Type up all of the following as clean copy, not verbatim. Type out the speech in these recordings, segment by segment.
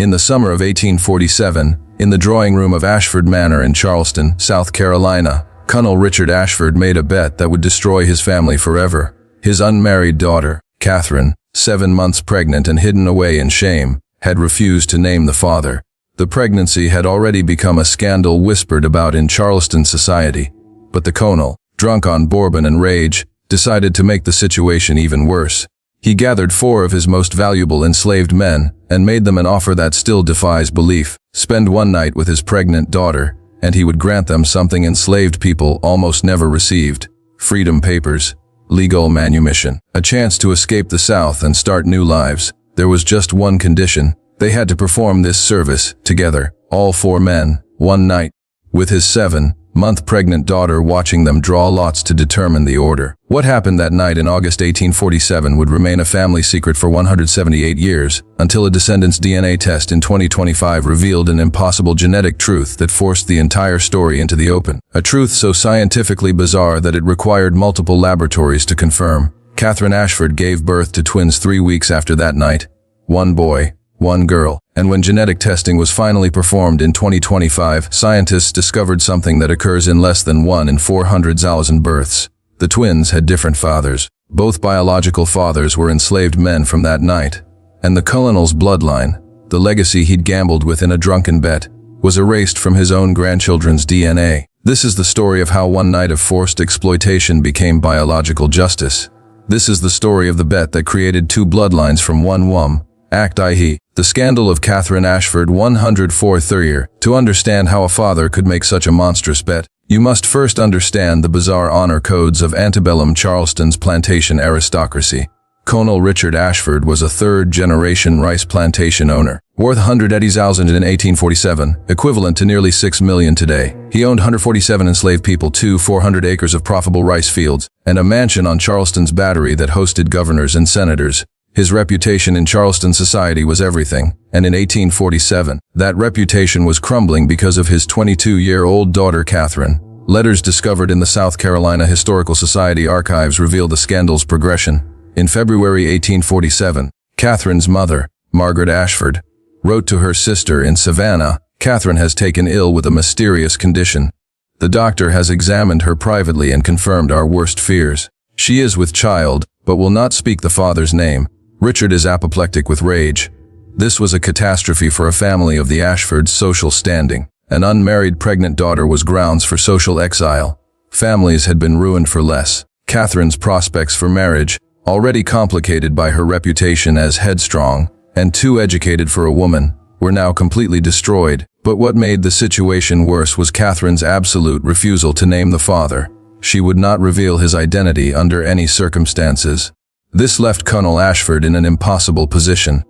In the summer of 1847, in the drawing room of Ashford Manor in Charleston, South Carolina, Colonel Richard Ashford made a bet that would destroy his family forever. His unmarried daughter, Catherine, 7 months pregnant and hidden away in shame, had refused to name the father. The pregnancy had already become a scandal whispered about in Charleston society, but the colonel, drunk on bourbon and rage, decided to make the situation even worse. He gathered 4 of his most valuable enslaved men and made them an offer that still defies belief: spend one night with his pregnant daughter, and he would grant them something enslaved people almost never received: freedom papers, legal manumission, a chance to escape the South and start new lives. There was just one condition: they had to perform this service together, all 4 men, one night, with his 7-month pregnant daughter watching them draw lots to determine the order. What happened that night in August 1847 would remain a family secret for 178 years, until a descendant's DNA test in 2025 revealed an impossible genetic truth that forced the entire story into the open. A truth so scientifically bizarre that it required multiple laboratories to confirm. Catherine Ashford gave birth to twins 3 weeks after that night. 1 boy, 1 girl. And when genetic testing was finally performed in 2025, scientists discovered something that occurs in less than 1 in 400,000 births. The twins had different fathers. Both biological fathers were enslaved men from that night. And the colonel's bloodline, the legacy he'd gambled with in a drunken bet, was erased from his own grandchildren's DNA. This is the story of how one night of forced exploitation became biological justice. This is the story of the bet that created 2 bloodlines from one womb. Act I.e. The scandal of Catherine Ashford 104th. To understand how a father could make such a monstrous bet, you must first understand the bizarre honor codes of antebellum Charleston's plantation aristocracy. Colonel Richard Ashford was a 3rd-generation rice plantation owner, worth $180,000 in 1847, equivalent to nearly $6 million today. He owned 147 enslaved people, 400 acres of profitable rice fields, and a mansion on Charleston's Battery that hosted governors and senators. His reputation in Charleston society was everything, and in 1847, that reputation was crumbling because of his 22-year-old daughter Catherine. Letters discovered in the South Carolina Historical Society archives reveal the scandal's progression. In February 1847, Catherine's mother, Margaret Ashford, wrote to her sister in Savannah, "Catherine has taken ill with a mysterious condition. The doctor has examined her privately and confirmed our worst fears. She is with child, but will not speak the father's name. Richard is apoplectic with rage." This was a catastrophe for a family of the Ashfords' social standing. An unmarried pregnant daughter was grounds for social exile. Families had been ruined for less. Catherine's prospects for marriage, already complicated by her reputation as headstrong and too educated for a woman, were now completely destroyed. But what made the situation worse was Catherine's absolute refusal to name the father. She would not reveal his identity under any circumstances. This left Colonel Ashford in an impossible position.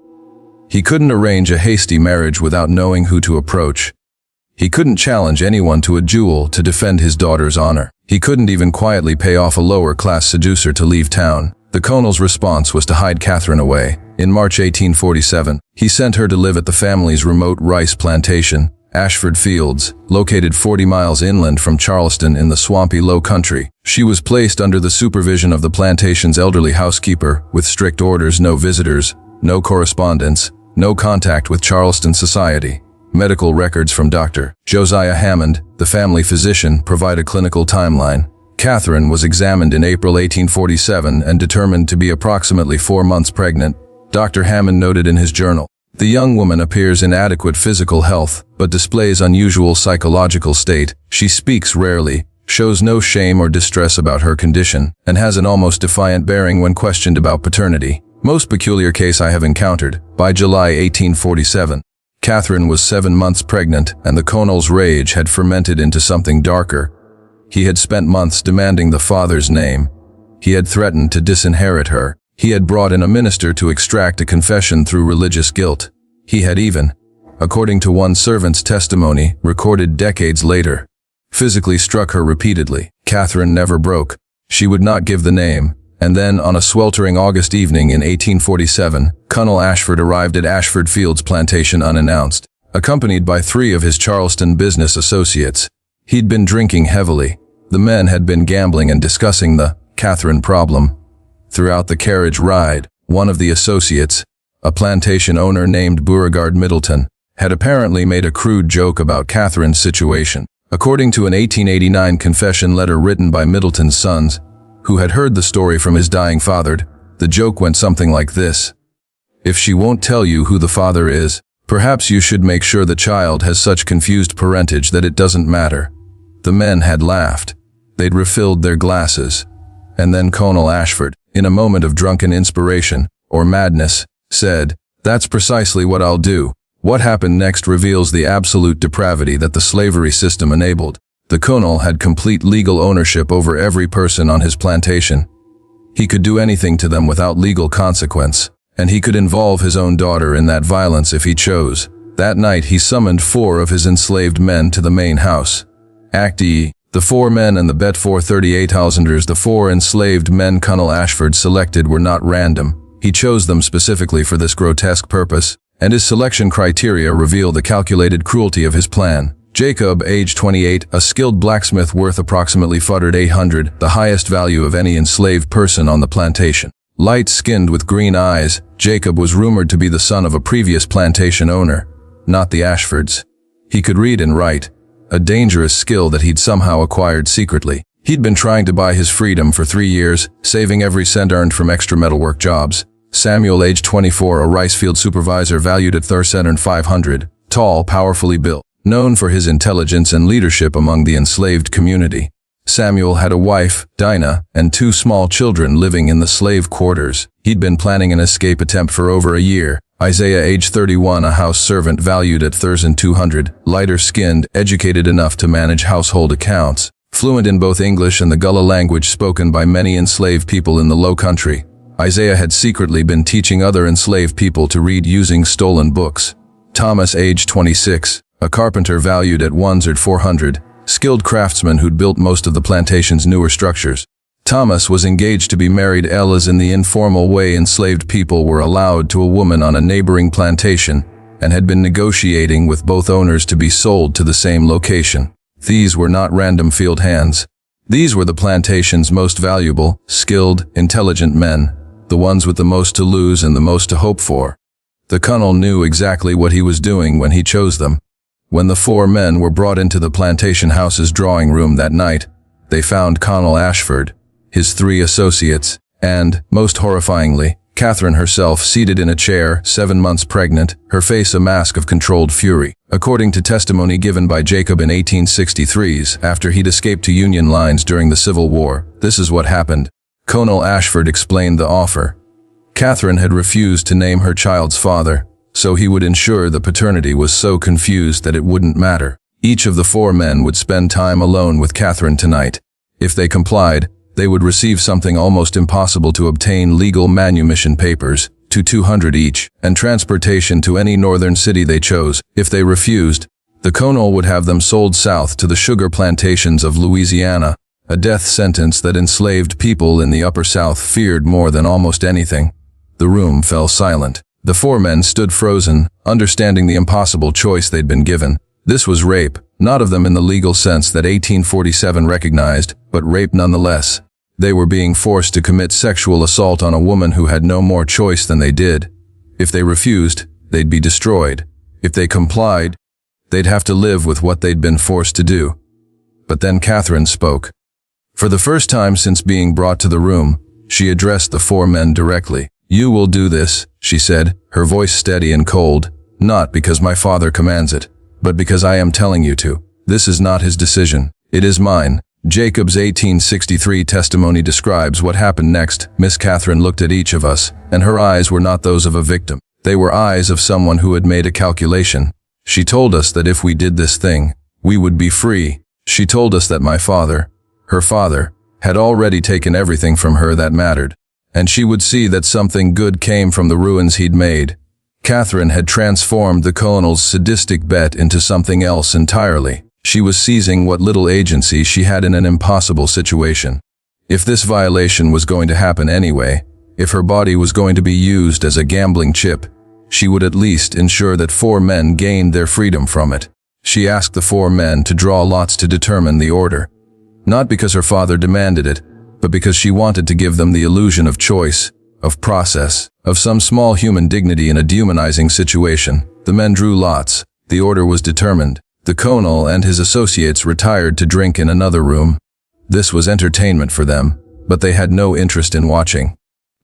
He couldn't arrange a hasty marriage without knowing who to approach. He couldn't challenge anyone to a duel to defend his daughter's honor. He couldn't even quietly pay off a lower-class seducer to leave town. The colonel's response was to hide Catherine away. In March 1847, he sent her to live at the family's remote rice plantation, Ashford Fields, located 40 miles inland from Charleston in the swampy low country. She was placed under the supervision of the plantation's elderly housekeeper, with strict orders: no visitors, no correspondence, no contact with Charleston society. Medical records from Dr. Josiah Hammond, the family physician, provide a clinical timeline. Catherine was examined in April 1847 and determined to be approximately 4 months pregnant. Dr. Hammond noted in his journal, "The young woman appears in adequate physical health, but displays unusual psychological state. She speaks rarely, shows no shame or distress about her condition, and has an almost defiant bearing when questioned about paternity. Most peculiar case I have encountered." By July 1847, Catherine was 7 months pregnant, and the colonel's rage had fermented into something darker. He had spent months demanding the father's name. He had threatened to disinherit her. He had brought in a minister to extract a confession through religious guilt. He had even, according to one servant's testimony, recorded decades later, physically struck her repeatedly. Catherine never broke. She would not give the name. And then, on a sweltering August evening in 1847, Colonel Ashford arrived at Ashford Fields plantation unannounced, accompanied by 3 of his Charleston business associates. He'd been drinking heavily. The men had been gambling and discussing the Catherine problem. Throughout the carriage ride, one of the associates, a plantation owner named Beauregard Middleton, had apparently made a crude joke about Catherine's situation. According to an 1889 confession letter written by Middleton's sons, who had heard the story from his dying father, the joke went something like this: "If she won't tell you who the father is, perhaps you should make sure the child has such confused parentage that it doesn't matter." The men had laughed. They'd refilled their glasses. And then Colonel Ashford, in a moment of drunken inspiration, or madness, said, "That's precisely what I'll do." What happened next reveals the absolute depravity that the slavery system enabled. The colonel had complete legal ownership over every person on his plantation. He could do anything to them without legal consequence, and he could involve his own daughter in that violence if he chose. That night he summoned 4 of his enslaved men to the main house. Act E. The 4 men and the bet 438,000ers. The 4 enslaved men Colonel Ashford selected were not random. He chose them specifically for this grotesque purpose, and his selection criteria reveal the calculated cruelty of his plan. Jacob, age 28, a skilled blacksmith worth approximately $800, the highest value of any enslaved person on the plantation. Light-skinned with green eyes, Jacob was rumored to be the son of a previous plantation owner, not the Ashfords. He could read and write, a dangerous skill that he'd somehow acquired secretly. He'd been trying to buy his freedom for 3 years, saving every cent earned from extra metalwork jobs. Samuel, age 24, a rice field supervisor valued at $500, tall, powerfully built, known for his intelligence and leadership among the enslaved community. Samuel had a wife, Dinah, and 2 small children living in the slave quarters. He'd been planning an escape attempt for over a year. Isaiah, age 31, a house servant valued at $200, lighter-skinned, educated enough to manage household accounts, fluent in both English and the Gullah language spoken by many enslaved people in the Low Country. Isaiah had secretly been teaching other enslaved people to read using stolen books. Thomas, age 26, a carpenter valued at $400, skilled craftsman who'd built most of the plantation's newer structures. Thomas was engaged to be married as in the informal way enslaved people were allowed to a woman on a neighboring plantation, and had been negotiating with both owners to be sold to the same location. These were not random field hands. These were the plantation's most valuable, skilled, intelligent men, the ones with the most to lose and the most to hope for. The colonel knew exactly what he was doing when he chose them. When the 4 men were brought into the plantation house's drawing room that night, they found Colonel Ashford, his 3 associates, and, most horrifyingly, Catherine herself seated in a chair, 7 months pregnant, her face a mask of controlled fury. According to testimony given by Jacob in 1863's, after he'd escaped to Union lines during the Civil War, this is what happened. Colonel Ashford explained the offer. Catherine had refused to name her child's father, so he would ensure the paternity was so confused that it wouldn't matter. Each of the 4 men would spend time alone with Catherine tonight. If they complied, they would receive something almost impossible to obtain, legal manumission papers, to $200 each, and transportation to any northern city they chose. If they refused, the colonel would have them sold south to the sugar plantations of Louisiana, a death sentence that enslaved people in the Upper South feared more than almost anything. The room fell silent. The 4 men stood frozen, understanding the impossible choice they'd been given. This was rape, not of them in the legal sense that 1847 recognized, but rape nonetheless. They were being forced to commit sexual assault on a woman who had no more choice than they did. If they refused, they'd be destroyed. If they complied, they'd have to live with what they'd been forced to do. But then Catherine spoke. For the first time since being brought to the room, she addressed the 4 men directly. "You will do this," she said, her voice steady and cold, "not because my father commands it, but because I am telling you to. This is not his decision. It is mine." Jacob's 1863 testimony describes what happened next. Miss Catherine looked at each of us, and her eyes were not those of a victim. They were eyes of someone who had made a calculation. She told us that if we did this thing, we would be free. She told us that my father, her father, had already taken everything from her that mattered, and she would see that something good came from the ruins he'd made. Catherine had transformed the colonel's sadistic bet into something else entirely. She was seizing what little agency she had in an impossible situation. If this violation was going to happen anyway, if her body was going to be used as a gambling chip, she would at least ensure that 4 men gained their freedom from it. She asked the 4 men to draw lots to determine the order. Not because her father demanded it, but because she wanted to give them the illusion of choice, of process, of some small human dignity in a dehumanizing situation. The men drew lots. The order was determined. The colonel and his associates retired to drink in another room. This was entertainment for them, but they had no interest in watching.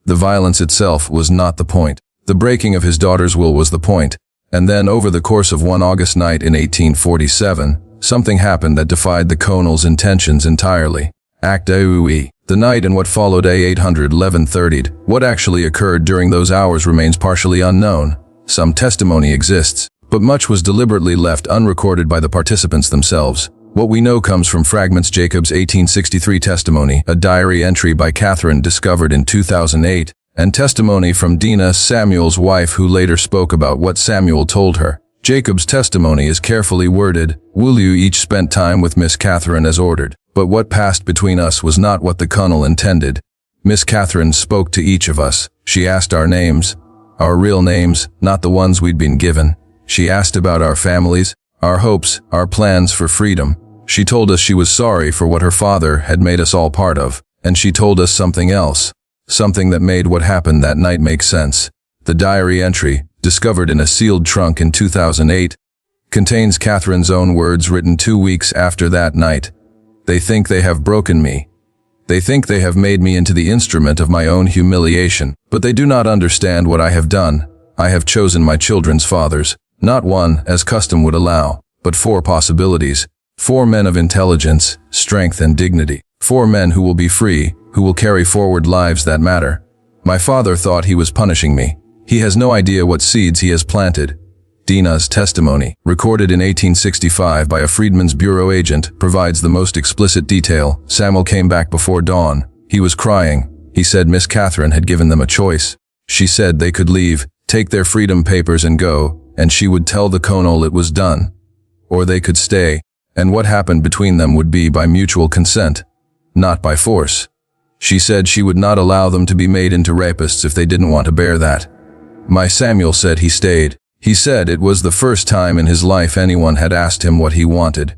The violence itself was not the point. The breaking of his daughter's will was the point. And then, over the course of one August night in 1847, something happened that defied the colonel's intentions entirely. Act AUE. The night and what followed A811:30. What actually occurred during those hours remains partially unknown. Some testimony exists, but much was deliberately left unrecorded by the participants themselves. What we know comes from fragments Jacob's 1863 testimony, a diary entry by Catherine discovered in 2008, and testimony from Dina, Samuel's wife, who later spoke about what Samuel told her. Jacob's testimony is carefully worded. "Will you each spent time with Miss Catherine as ordered? But what passed between us was not what the colonel intended. Miss Catherine spoke to each of us. She asked our names, our real names, not the ones we'd been given. She asked about our families, our hopes, our plans for freedom. She told us she was sorry for what her father had made us all part of. And she told us something else. Something that made what happened that night make sense. The diary entry, discovered in a sealed trunk in 2008, contains Catherine's own words written 2 weeks after that night. They think they have broken me. They think they have made me into the instrument of my own humiliation, but they do not understand what I have done. I have chosen my children's fathers, not one, as custom would allow, but 4 possibilities. 4 men of intelligence, strength, and dignity. 4 men who will be free, who will carry forward lives that matter. My father thought he was punishing me. He has no idea what seeds he has planted." Dina's testimony, recorded in 1865 by a Freedmen's Bureau agent, provides the most explicit detail. Samuel came back before dawn. He was crying. He said Miss Catherine had given them a choice. She said they could leave, take their freedom papers and go, and she would tell the colonel it was done. Or they could stay, and what happened between them would be by mutual consent, not by force. She said she would not allow them to be made into rapists if they didn't want to bear that. My Samuel said he stayed. He said it was the first time in his life anyone had asked him what he wanted.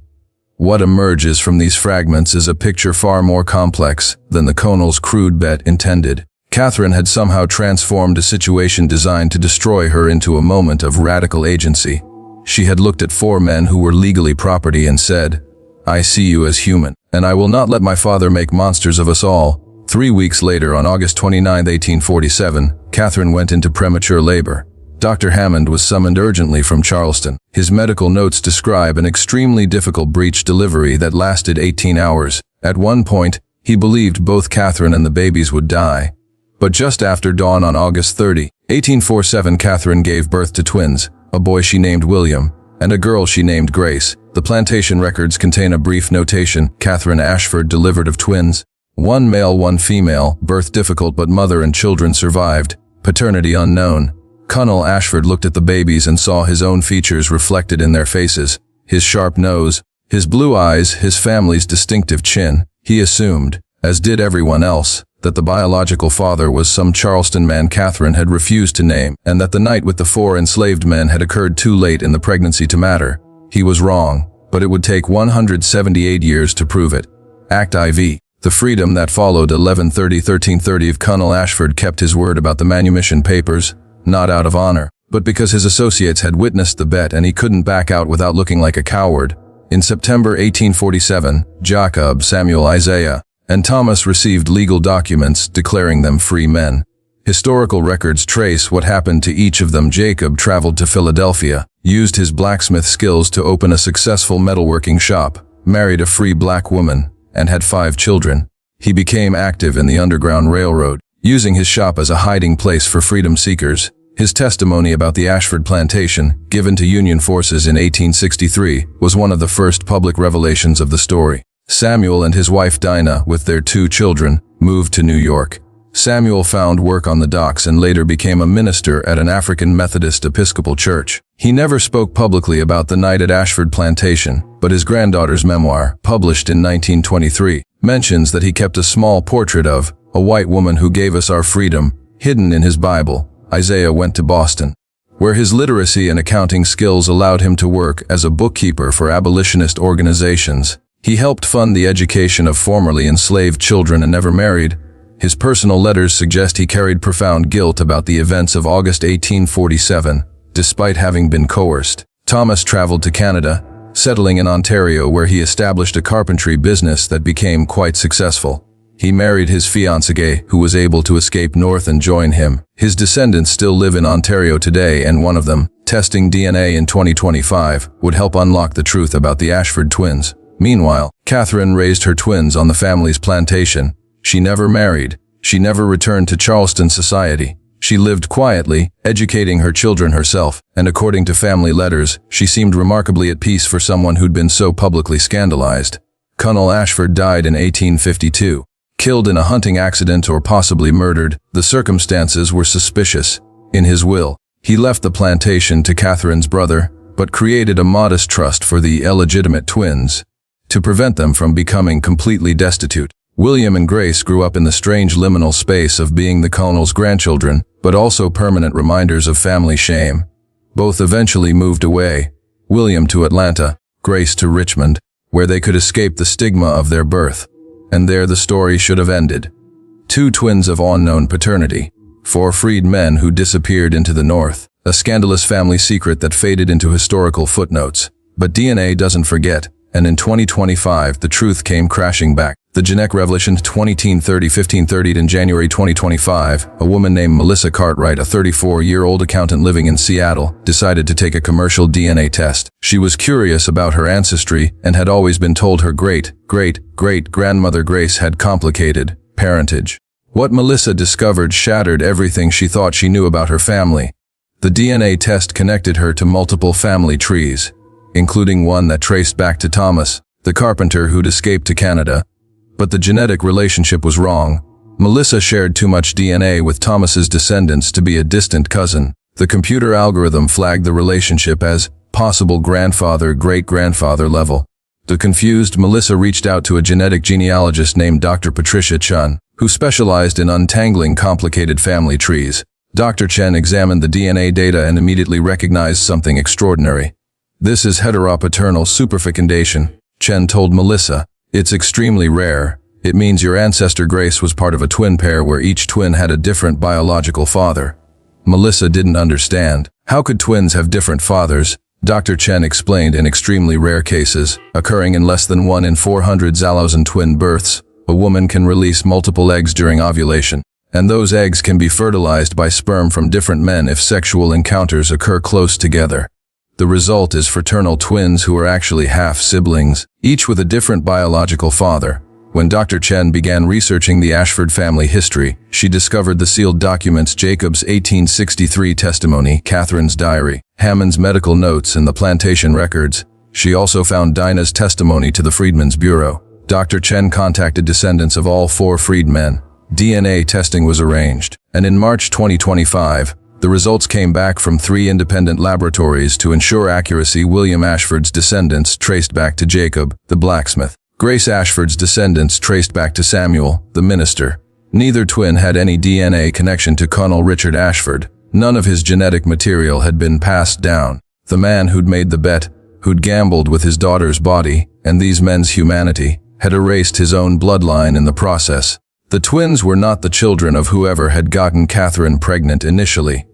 What emerges from these fragments is a picture far more complex than the colonel's crude bet intended. Catherine had somehow transformed a situation designed to destroy her into a moment of radical agency. She had looked at 4 men who were legally property and said, "I see you as human, and I will not let my father make monsters of us all." 3 weeks later, on August 29, 1847, Catherine went into premature labor. Dr. Hammond was summoned urgently from Charleston. His medical notes describe an extremely difficult breech delivery that lasted 18 hours. At one point, he believed both Catherine and the babies would die. But just after dawn on August 30, 1847, Catherine gave birth to twins, a boy she named William, and a girl she named Grace. The plantation records contain a brief notation: Catherine Ashford delivered of twins. 1 male, 1 female, birth difficult but mother and children survived, paternity unknown. Colonel Ashford looked at the babies and saw his own features reflected in their faces. His sharp nose, his blue eyes, his family's distinctive chin. He assumed, as did everyone else, that the biological father was some Charleston man Catherine had refused to name, and that the night with the 4 enslaved men had occurred too late in the pregnancy to matter. He was wrong, but it would take 178 years to prove it. Act IV. The freedom that followed 11/30/1330 of Colonel Ashford kept his word about the manumission papers, not out of honor, but because his associates had witnessed the bet and he couldn't back out without looking like a coward. In September 1847, Jacob, Samuel, Isaiah, and Thomas received legal documents declaring them free men. Historical records trace what happened to each of them. Jacob traveled to Philadelphia, used his blacksmith skills to open a successful metalworking shop, married a free black woman, and had 5 children. He became active in the Underground Railroad, using his shop as a hiding place for freedom seekers. His testimony about the Ashford plantation, given to Union forces in 1863, was one of the first public revelations of the story. Samuel and his wife Dinah, with their 2 children, moved to New York. Samuel found work on the docks and later became a minister at an African Methodist Episcopal church. He never spoke publicly about the night at Ashford Plantation, but his granddaughter's memoir, published in 1923, mentions that he kept a small portrait of a white woman who gave us our freedom, hidden in his Bible. Isaiah went to Boston, where his literacy and accounting skills allowed him to work as a bookkeeper for abolitionist organizations. He helped fund the education of formerly enslaved children and never married. His personal letters suggest he carried profound guilt about the events of August 1847, despite having been coerced. Thomas traveled to Canada, settling in Ontario where he established a carpentry business that became quite successful. He married his fiancée, who was able to escape north and join him. His descendants still live in Ontario today, and one of them, testing DNA in 2025, would help unlock the truth about the Ashford twins. Meanwhile, Catherine raised her twins on the family's plantation. She never married. She never returned to Charleston society. She lived quietly, educating her children herself, and according to family letters, she seemed remarkably at peace for someone who'd been so publicly scandalized. Colonel Ashford died in 1852. Killed in a hunting accident or possibly murdered, the circumstances were suspicious. In his will, he left the plantation to Catherine's brother, but created a modest trust for the illegitimate twins, to prevent them from becoming completely destitute. William and Grace grew up in the strange liminal space of being the colonel's grandchildren, but also permanent reminders of family shame. Both eventually moved away, William to Atlanta, Grace to Richmond, where they could escape the stigma of their birth. And there the story should have ended. Two twins of unknown paternity, 4 freed men who disappeared into the North, a scandalous family secret that faded into historical footnotes. But DNA doesn't forget, and in 2025 the truth came crashing back. The genetic revelation 1530 in January 2025, a woman named Melissa Cartwright, a 34-year-old accountant living in Seattle, decided to take a commercial DNA test. She was curious about her ancestry and had always been told her great-great-great-grandmother Grace had complicated parentage. What Melissa discovered shattered everything she thought she knew about her family. The DNA test connected her to multiple family trees, including one that traced back to Thomas, the carpenter who'd escaped to Canada. But the genetic relationship was wrong. Melissa shared too much DNA with Thomas's descendants to be a distant cousin. The computer algorithm flagged the relationship as possible grandfather-great-grandfather level. The confused Melissa reached out to a genetic genealogist named Dr. Patricia Chun, who specialized in untangling complicated family trees. Dr. Chen examined the DNA data and immediately recognized something extraordinary. "This is heteropaternal superfecundation," Chen told Melissa. "It's extremely rare. It means your ancestor Grace was part of a twin pair where each twin had a different biological father." Melissa didn't understand. How could twins have different fathers? Dr. Chen explained, in extremely rare cases, occurring in less than 1 in 400 Zalosan twin births, a woman can release multiple eggs during ovulation, and those eggs can be fertilized by sperm from different men if sexual encounters occur close together. The result is fraternal twins who are actually half-siblings, each with a different biological father. When Dr. Chen began researching the Ashford family history, she discovered the sealed documents, Jacob's 1863 testimony, Catherine's diary, Hammond's medical notes, and the plantation records. She also found Dinah's testimony to the Freedmen's Bureau. Dr. Chen contacted descendants of all 4 freed men. DNA testing was arranged, and in March 2025, the results came back from 3 independent laboratories to ensure accuracy. William Ashford's descendants traced back to Jacob, the blacksmith. Grace Ashford's descendants traced back to Samuel, the minister. Neither twin had any DNA connection to Colonel Richard Ashford. None of his genetic material had been passed down. The man who'd made the bet, who'd gambled with his daughter's body and these men's humanity, had erased his own bloodline in the process. The twins were not the children of whoever had gotten Catherine pregnant initially.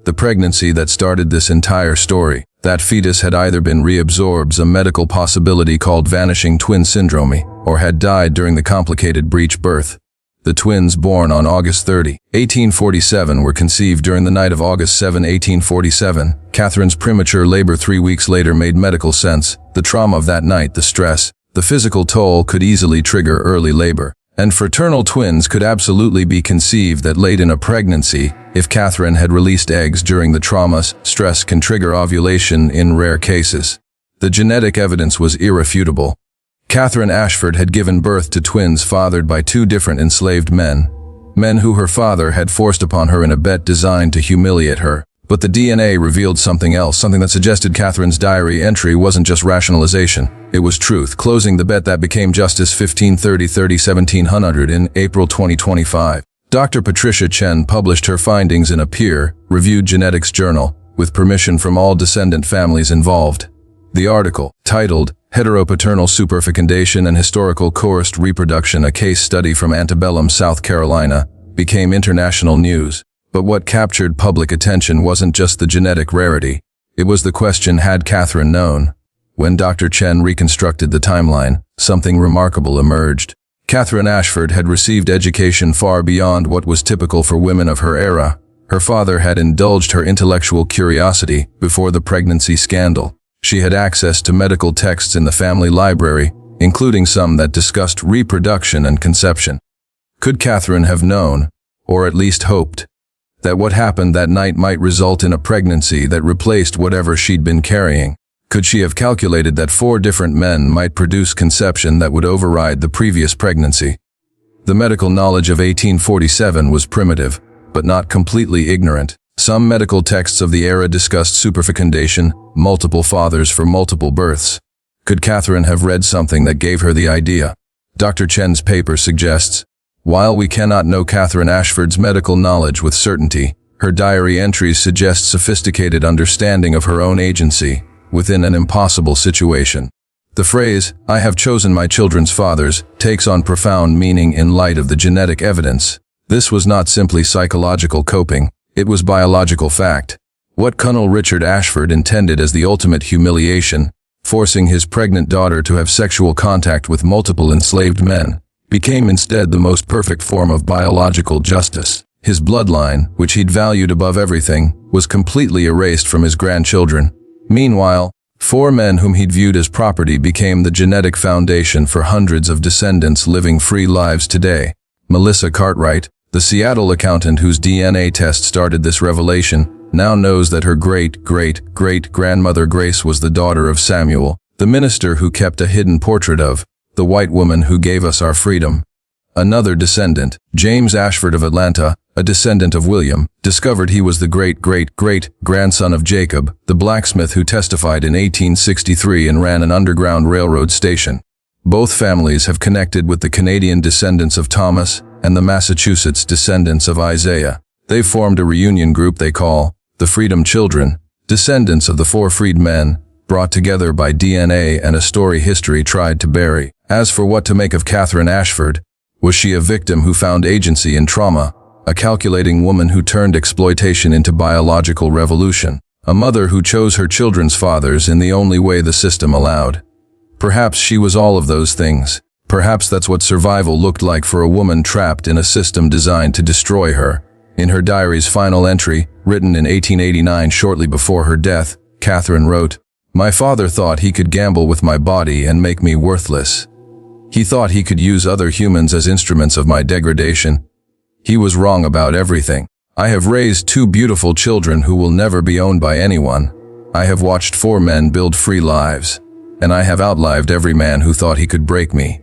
The pregnancy that started this entire story, that fetus had either been reabsorbed, a medical possibility called vanishing twin syndrome, or had died during the complicated breech birth. The twins, born on August 30, 1847, were conceived during the night of August 7, 1847. Catherine's premature labor 3 weeks later made medical sense. The trauma of that night, the stress, the physical toll could easily trigger early labor. And fraternal twins could absolutely be conceived that late in a pregnancy. If Catherine had released eggs during the trauma, stress can trigger ovulation in rare cases. The genetic evidence was irrefutable. Catherine Ashford had given birth to twins fathered by 2 different enslaved men who her father had forced upon her in a bet designed to humiliate her. But the DNA revealed something else, something that suggested Catherine's diary entry wasn't just rationalization. It was truth, closing the bet that became Justice 1530-1700 in April 2025. Dr. Patricia Chen published her findings in a peer-reviewed genetics journal, with permission from all descendant families involved. The article, titled, Heteropaternal superfecundation and historical coerced reproduction, a case study from antebellum South Carolina, became international news. But what captured public attention wasn't just the genetic rarity. It was the question, had Catherine known? When Dr. Chen reconstructed the timeline, something remarkable emerged. Catherine Ashford had received education far beyond what was typical for women of her era. Her father had indulged her intellectual curiosity before the pregnancy scandal. She had access to medical texts in the family library, including some that discussed reproduction and conception. Could Catherine have known, or at least hoped, that what happened that night might result in a pregnancy that replaced whatever she'd been carrying? Could she have calculated that 4 different men might produce conception that would override the previous pregnancy? The medical knowledge of 1847 was primitive, but not completely ignorant. Some medical texts of the era discussed superfecundation, multiple fathers for multiple births. Could Catherine have read something that gave her the idea? Dr. Chen's paper suggests, while we cannot know Catherine Ashford's medical knowledge with certainty, her diary entries suggest sophisticated understanding of her own agency within an impossible situation. The phrase, "I have chosen my children's fathers," takes on profound meaning in light of the genetic evidence. This was not simply psychological coping. It was biological fact. What Colonel Richard Ashford intended as the ultimate humiliation, forcing his pregnant daughter to have sexual contact with multiple enslaved men, became instead the most perfect form of biological justice. His bloodline, which he'd valued above everything, was completely erased from his grandchildren. Meanwhile, 4 men whom he'd viewed as property became the genetic foundation for hundreds of descendants living free lives today. Melissa Cartwright, the Seattle accountant whose DNA test started this revelation, now knows that her great-great-great-grandmother Grace was the daughter of Samuel, the minister who kept a hidden portrait of the white woman who gave us our freedom. Another descendant, James Ashford of Atlanta, a descendant of William, discovered he was the great-great-great-grandson of Jacob, the blacksmith who testified in 1863 and ran an underground railroad station. Both families have connected with the Canadian descendants of Thomas and the Massachusetts descendants of Isaiah. They've formed a reunion group they call the Freedom Children, descendants of the 4 freed men, brought together by DNA and a story history tried to bury. As for what to make of Catherine Ashford, was she a victim who found agency in trauma, a calculating woman who turned exploitation into biological revolution, a mother who chose her children's fathers in the only way the system allowed? Perhaps she was all of those things. Perhaps that's what survival looked like for a woman trapped in a system designed to destroy her. In her diary's final entry, written in 1889 shortly before her death, Catherine wrote, "My father thought he could gamble with my body and make me worthless. He thought he could use other humans as instruments of my degradation. He was wrong about everything. I have raised 2 beautiful children who will never be owned by anyone. I have watched 4 men build free lives, and I have outlived every man who thought he could break me.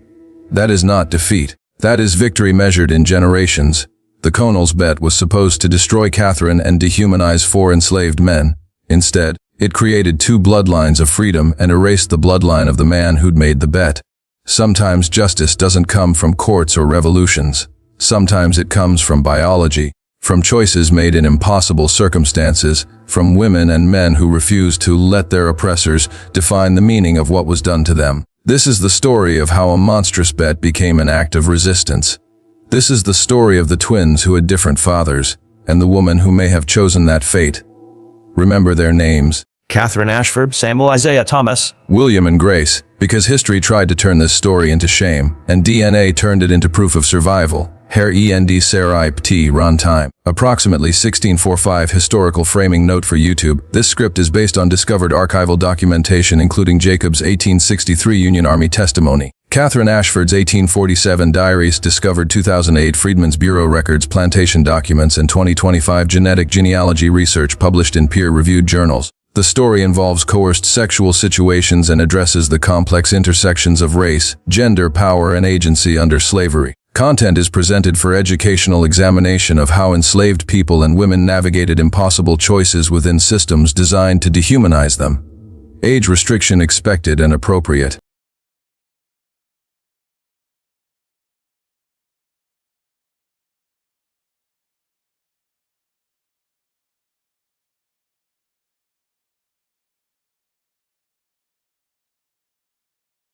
That is not defeat. That is victory measured in generations." The Colonel's bet was supposed to destroy Catherine and dehumanize 4 enslaved men. Instead, it created 2 bloodlines of freedom and erased the bloodline of the man who'd made the bet. Sometimes justice doesn't come from courts or revolutions. Sometimes it comes from biology, from choices made in impossible circumstances, from women and men who refused to let their oppressors define the meaning of what was done to them. This is the story of how a monstrous bet became an act of resistance. This is the story of the twins who had different fathers, and the woman who may have chosen that fate. Remember their names: Catherine Ashford, Samuel Isaiah Thomas, William and Grace, because history tried to turn this story into shame, and DNA turned it into proof of survival. Herr End Sarai Pt. Runtime. Approximately 1645 historical framing note for YouTube. This script is based on discovered archival documentation including Jacob's 1863 Union Army testimony, Catherine Ashford's 1847 diaries, discovered 2008 Freedmen's Bureau records, plantation documents, and 2025 genetic genealogy research published in peer-reviewed journals. The story involves coerced sexual situations and addresses the complex intersections of race, gender, power, and agency under slavery. Content is presented for educational examination of how enslaved people and women navigated impossible choices within systems designed to dehumanize them. Age restriction expected and appropriate.